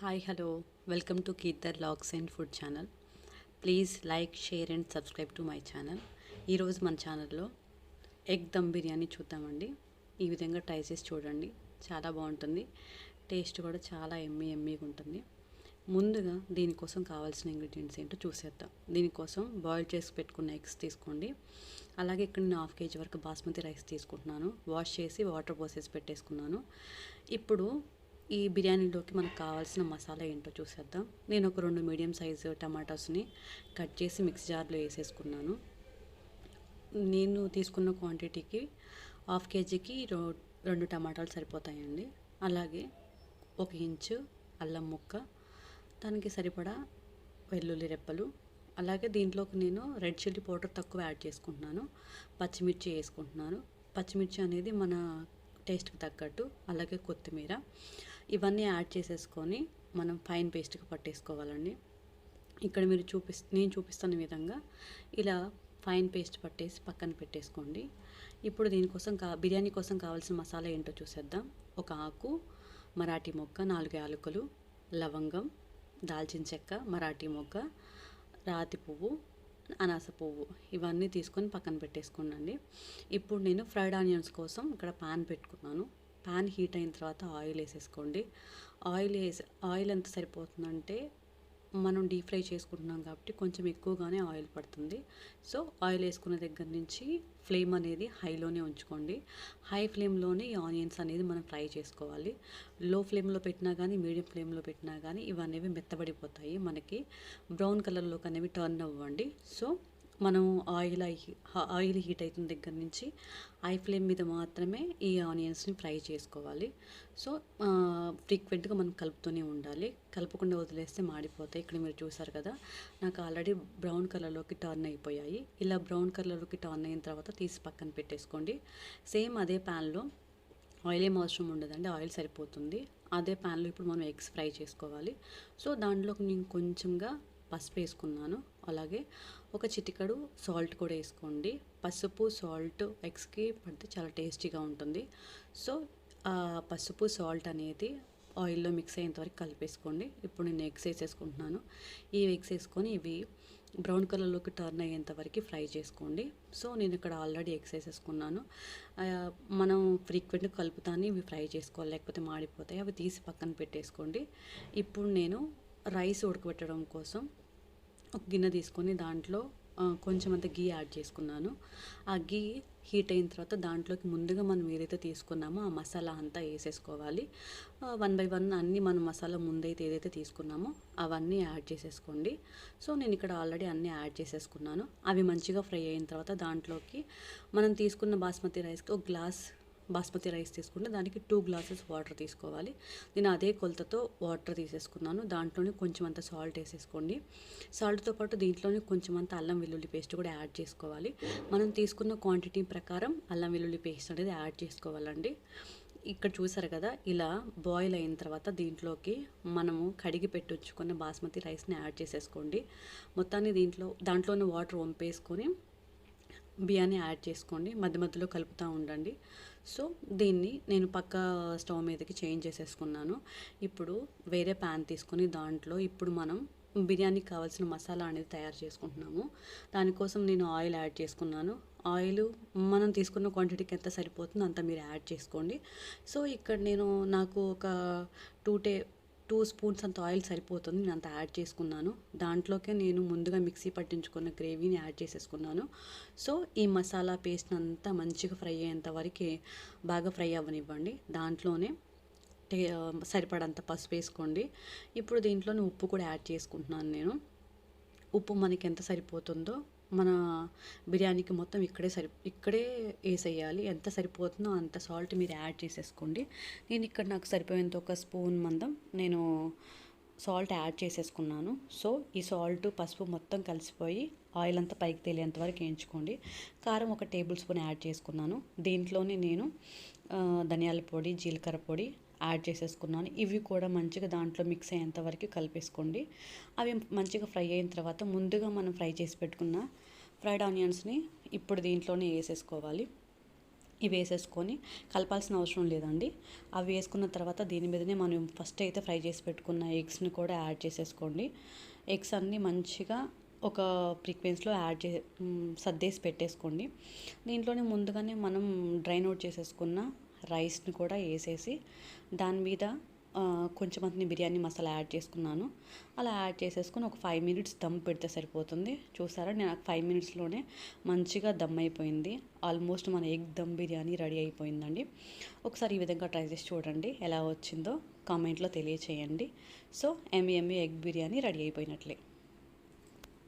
Hi, hello. Welcome to Keith Logs and Food channel. Please like, share and subscribe to my channel. ఈరోజు మన ఛానల్లో egg dum biryani చూద్దామండి. ఈ విధంగా ట్రై చేసి చూడండి, చాలా బాగుంటుంది. టేస్ట్ కూడా చాలా ఎమ్మీగా ఉంటుంది. ముందుగా దీనికోసం కావాల్సిన ఇంగ్రీడియంట్స్ ఏంటో చూసేద్దాం. దీనికోసం బాయిల్ చేసి పెట్టుకున్న ఎగ్స్ తీసుకోండి. అలాగే ఇక్కడ నేను 1/2 kg వరకు బాస్మతి రైస్ తీసుకుంటున్నాను. వాష్ చేసి వాటర్ పోసేసి పెట్టేసుకున్నాను. ఇప్పుడు ఈ బిర్యానీలోకి మనకు కావాల్సిన మసాలా ఏంటో చూసేద్దాం. నేను ఒక 2 మీడియం సైజు టమాటాస్ని కట్ చేసి మిక్సీ జార్లో వేసేసుకున్నాను. నేను తీసుకున్న క్వాంటిటీకి 1/2 kgకి 2 టమాటాలు సరిపోతాయండి. అలాగే 1 ఇంచు అల్లం ముక్క, దానికి సరిపడా వెల్లుల్లి రెప్పలు, అలాగే దీంట్లోకి నేను రెడ్ చిల్లీ పౌడర్ తక్కువ యాడ్ చేసుకుంటున్నాను. పచ్చిమిర్చి వేసుకుంటున్నాను. పచ్చిమిర్చి అనేది మన టేస్ట్కి తగ్గట్టు, అలాగే కొత్తిమీర, ఇవన్నీ యాడ్ చేసేసుకొని మనం ఫైన్ పేస్ట్గా పట్టేసుకోవాలండి. ఇక్కడ మీరు నేను చూపిస్తున్న విధంగా ఇలా ఫైన్ పేస్ట్ పట్టేసి పక్కన పెట్టేసుకోండి. ఇప్పుడు దీనికోసం బిర్యానీ కోసం కావాల్సిన మసాలా ఏంటో చూసేద్దాం. ఒక ఆకు, మరాఠీ మొగ్గ, 4 యాలకులు, లవంగం, దాల్చిన చెక్క, మరాఠీ మొగ్గ, రాతి పువ్వు, అనాస పువ్వు, ఇవన్నీ తీసుకొని పక్కన పెట్టేసుకోండి. ఇప్పుడు నేను ఫ్రైడ్ ఆనియన్స్ కోసం ఇక్కడ పాన్ పెట్టుకున్నాను. పాన్ హీట్ అయిన తర్వాత ఆయిల్ వేసేసుకోండి. ఆయిల్ ఎంత సరిపోతుందంటే, మనం డీప్ ఫ్రై చేసుకుంటున్నాం కాబట్టి కొంచెం ఎక్కువగానే ఆయిల్ పడుతుంది. సో ఆయిల్ వేసుకున్న దగ్గర నుంచి ఫ్లేమ్ అనేది హైలోనే ఉంచుకోండి. హై ఫ్లేమ్లోనే ఈ ఆనియన్స్ అనేది మనం ఫ్రై చేసుకోవాలి. లో ఫ్లేమ్లో పెట్టినా కానీ, మీడియం ఫ్లేమ్లో పెట్టినా కానీ ఇవన్నీ మెత్తబడిపోతాయి. మనకి బ్రౌన్ కలర్లోకి అనేవి టర్న్ అవ్వండి. సో మనం ఆయిల్ హీట్ అయిన దగ్గర నుంచి హై ఫ్లేమ్ మీద మాత్రమే ఈ ఆనియన్స్ని ఫ్రై చేసుకోవాలి. సో ఫ్రీక్వెంట్గా మనం కలుపుతూనే ఉండాలి. కలపకుండా వదిలేస్తే మాడిపోతాయి. ఇక్కడ మీరు చూసారు కదా, నాకు ఆల్రెడీ బ్రౌన్ కలర్లోకి టర్న్ అయిపోయాయి. ఇలా బ్రౌన్ కలర్లోకి టర్న్ అయిన తర్వాత తీసి పక్కన పెట్టేసుకోండి. సేమ్ అదే ప్యాన్లో, ఆయిల్ ఏం అవసరం ఉండదండి, ఆయిల్ సరిపోతుంది. అదే ప్యాన్లో ఇప్పుడు మనం ఎగ్స్ ఫ్రై చేసుకోవాలి. సో దాంట్లోకి నేను కొంచెంగా పసుపు వేసుకున్నాను. అలాగే ఒక చిటికెడు సాల్ట్ కూడా వేసుకోండి. పసుపు సాల్ట్ ఎగ్స్కి పడితే చాలా టేస్టీగా ఉంటుంది. సో పసుపు సాల్ట్ అనేది ఆయిల్లో మిక్స్ అయ్యేంత వరకు కలిపేసుకోండి. ఇప్పుడు నేను ఎగ్స్ వేసేసుకుంటున్నాను. ఈ ఎగ్స్ వేసుకొని ఇవి బ్రౌన్ కలర్లోకి టర్న్ అయ్యేంత వరకు ఫ్రై చేసుకోండి. సో నేను ఇక్కడ ఆల్రెడీ ఎగ్స్ వేసేసుకున్నాను. మనం ఫ్రీక్వెంట్గా కలుపుతానే ఇవి ఫ్రై చేసుకోవాలి, లేకపోతే మాడిపోతాయి. అవి తీసి పక్కన పెట్టేసుకోండి. ఇప్పుడు నేను రైస్ ఉడకబెట్టడం కోసం ఒక గిన్నె తీసుకొని దాంట్లో కొంచెం అంత గీ యాడ్ చేసుకున్నాను. ఆ గీ హీట్ అయిన తర్వాత దాంట్లోకి ముందుగా మనం ఏదైతే తీసుకున్నామో ఆ మసాలా అంతా వేసేసుకోవాలి. 1 by 1 అన్నీ మనం మసాలా ముందైతే ఏదైతే తీసుకున్నామో అవన్నీ యాడ్ చేసేసుకోండి. సో నేను ఇక్కడ ఆల్రెడీ అన్నీ యాడ్ చేసేసుకున్నాను. అవి మంచిగా ఫ్రై అయిన తర్వాత దాంట్లోకి మనం తీసుకున్న బాస్మతి రైస్కి ఒక గ్లాస్ బాస్మతి రైస్ తీసుకుంటే దానికి 2 గ్లాసెస్ వాటర్ తీసుకోవాలి. నేను అదే కొలతతో వాటర్ తీసేసుకున్నాను. దాంట్లోనే కొంచెం అంత సాల్ట్ వేసేసుకోండి. సాల్ట్తో పాటు దీంట్లోనే కొంచెం అంత అల్లం వెల్లుల్లి పేస్ట్ కూడా యాడ్ చేసుకోవాలి. మనం తీసుకున్న క్వాంటిటీ ప్రకారం అల్లం వెల్లుల్లి పేస్ట్ అనేది యాడ్ చేసుకోవాలండి. ఇక్కడ చూసారు కదా, ఇలా బాయిల్ అయిన తర్వాత దీంట్లోకి మనము కడిగి పెట్టుకున్న బాస్మతి రైస్ని యాడ్ చేసేసుకోండి. మొత్తాన్ని దాంట్లోనే వాటర్ వంపేసుకొని బియ్యాన్ని యాడ్ చేసుకోండి. మధ్య మధ్యలో కలుపుతూ ఉండండి. సో దీన్ని నేను పక్క స్టవ్ మీదకి చేంజ్ చేసేసుకున్నాను. ఇప్పుడు వేరే ప్యాన్ తీసుకొని దాంట్లో ఇప్పుడు మనం బిర్యానీకి కావాల్సిన మసాలా అనేది తయారు చేసుకుంటున్నాము. దానికోసం నేను ఆయిల్ యాడ్ చేసుకున్నాను. ఆయిల్ మనం తీసుకున్న క్వాంటిటీకి ఎంత సరిపోతుందో అంత మీరు యాడ్ చేసుకోండి. సో ఇక్కడ నాకు ఒక 2 స్పూన్స్ అంత ఆయిల్ సరిపోతుంది. నేను అంత యాడ్ చేసుకున్నాను. దాంట్లోకే నేను ముందుగా మిక్సీ పట్టించుకున్న గ్రేవీని యాడ్ చేసేసుకున్నాను. సో ఈ మసాలా పేస్ట్ అంతా మంచిగా ఫ్రై అయ్యేంత వరకు బాగా ఫ్రై అవ్వనివ్వండి. దాంట్లోనే సరిపడంత పసుపు వేసుకోండి. ఇప్పుడు దీంట్లోనే ఉప్పు కూడా యాడ్ చేసుకుంటున్నాను నేను. ఉప్పు మనకి ఎంత సరిపోతుందో మన బిర్యానీకి మొత్తం ఇక్కడే వేసేయాలి. ఎంత సరిపోతుందో అంత సాల్ట్ మీరు యాడ్ చేసేసుకోండి. నేను ఇక్కడ నాకు సరిపోయేంత ఒక స్పూన్ మందం నేను సాల్ట్ యాడ్ చేసేసుకున్నాను. సో ఈ సాల్ట్ పసుపు మొత్తం కలిసిపోయి ఆయిల్ అంతా పైకి తేలేంత వరకు వేయించుకోండి. కారం 1 టేబుల్ స్పూన్ యాడ్ చేసుకున్నాను. దీంట్లోనే నేను ధనియాల పొడి, జీలకర్ర పొడి యాడ్ చేసేసుకున్నాను. ఇవి కూడా మంచిగా దాంట్లో మిక్స్ అయ్యేంత వరకు కలిపేసుకోండి. అవి మంచిగా ఫ్రై అయిన తర్వాత ముందుగా మనం ఫ్రై చేసి పెట్టుకున్న ఫ్రైడ్ ఆనియన్స్ని ఇప్పుడు దీంట్లోనే వేసేసుకోవాలి. ఇవి వేసేసుకొని కలపాల్సిన అవసరం లేదండి. అవి వేసుకున్న తర్వాత దీని మీదనే మనం ఫస్ట్ అయితే ఫ్రై చేసి పెట్టుకున్న ఎగ్స్ని కూడా యాడ్ చేసేసుకోండి. ఎగ్స్ అన్నీ మంచిగా ఒక ఫ్రీక్వెన్స్లో సర్దేసి పెట్టేసుకోండి. దీంట్లోనే ముందుగానే మనం డ్రైన్ అవుట్ చేసేసుకున్న రైస్ని కూడా వేసేసి దాని మీద కొంచెం అంత బిర్యానీ మసాలా యాడ్ చేసుకున్నాను. అలా యాడ్ చేసేసుకొని ఒక 5 మినిట్స్ దమ్ పెడితే సరిపోతుంది. చూసారా, నేను 5 మినిట్స్లోనే మంచిగా దమ్ అయిపోయింది. ఆల్మోస్ట్ మన ఎగ్ దమ్ బిర్యానీ రెడీ అయిపోయిందండి. ఒకసారి ఈ విధంగా ట్రై చేసి చూడండి, ఎలా వచ్చిందో కామెంట్లో తెలియచేయండి. సో ఎమ్మి ఎగ్ బిర్యానీ రెడీ అయిపోయినట్లే.